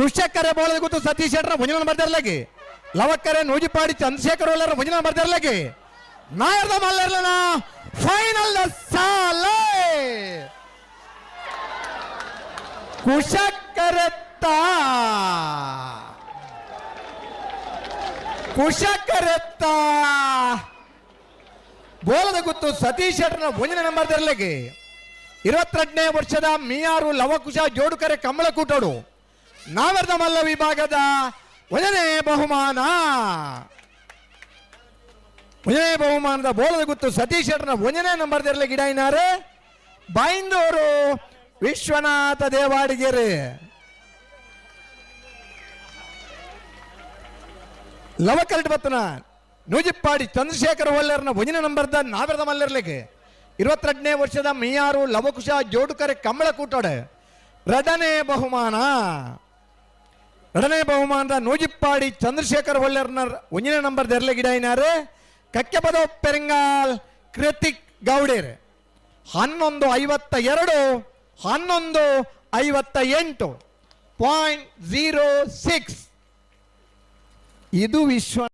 ಕುಶಕ್ಕರೆ ಬೋಳದ ಗೊತ್ತು ಸತೀಶ್ ಶೆಟ್ಟರ ಮುಂಜಿನ ಬರ್ದಿರ್ಲಾಗಿ ಲವಕ್ಕರೆ ನೂಜಿಪಾಡಿ ಚಂದ್ರಶೇಖರ್ ಒಳ್ಳರ ಮುಂಜಿನ ಬರ್ದಿರ್ಲಾಗಿ ನಾಯರ್ದ ಮಲ್ಲರ್ಲನ ಫೈನಲ್ ಸಾಲೆ ಕುಶಕ್ಕರೆತ್ತ ಬೋಲದ ಗೊತ್ತು ಸತೀಶ್ ಶೆಟ್ಟರ ಮುಂಜಿನ ನಂಬರ್ ತೆರಲಿಗೆ 22ನೇ ವರ್ಷದ ಮೀಯಾರು ಲವಕುಶ ಜೋಡುಕರೆ ಕಮಲ ಕೂಟೋಡು ನಾವರ್ದ ಮಲ್ಲ ವಿಭಾಗದ 1ನೇ ಬಹುಮಾನದ ಬೋಲದ ಗೊತ್ತು ಸತೀಶ್ ಶೆಟ್ಟರ 1ನೇ ನಂಬರ್ ತೆರಲಿ ಗಿಡಾಯಿನಾರೆ ಬೈಂದೂರು ವಿಶ್ವನಾಥ ದೇವಾಡಿಗೆರೆ ಲವಕರಟ್ ಬತ್ತನ ನೂಜಿಪ್ಪಾಡಿ ಚಂದ್ರಶೇಖರ್ ಒಳ್ಳೆಯರ್ನ 1ನೇ ನಂಬರ್ದ ನಾವರ್ದ ಮಲ್ಲರ್ಲಿಕ್ಕೆ 22ನೇ ವರ್ಷದ ಮೀಯಾರು ಲವಕುಶ ಜೋಡುಕರೆ ಕಮಲ ಕೂಟೋಡೆ 2ನೇ ಬಹುಮಾನದ ನೂಜಿಪ್ಪಾಡಿ ಚಂದ್ರಶೇಖರ್ ಒಳ್ಳೆಯರ್ನ 1ನೇ ನಂಬರ್ ದೆರ್ಲೆ ಗಿಡಾಯಿನಾರೆ ಕಕ್ಕೆಪದ ಪೆರಿಂಗಾಲ್ ಕೃತಿಕ್ ಗೌಡೇರ್ 11:52 11:58.06 ಇದು ವಿಶ್ವ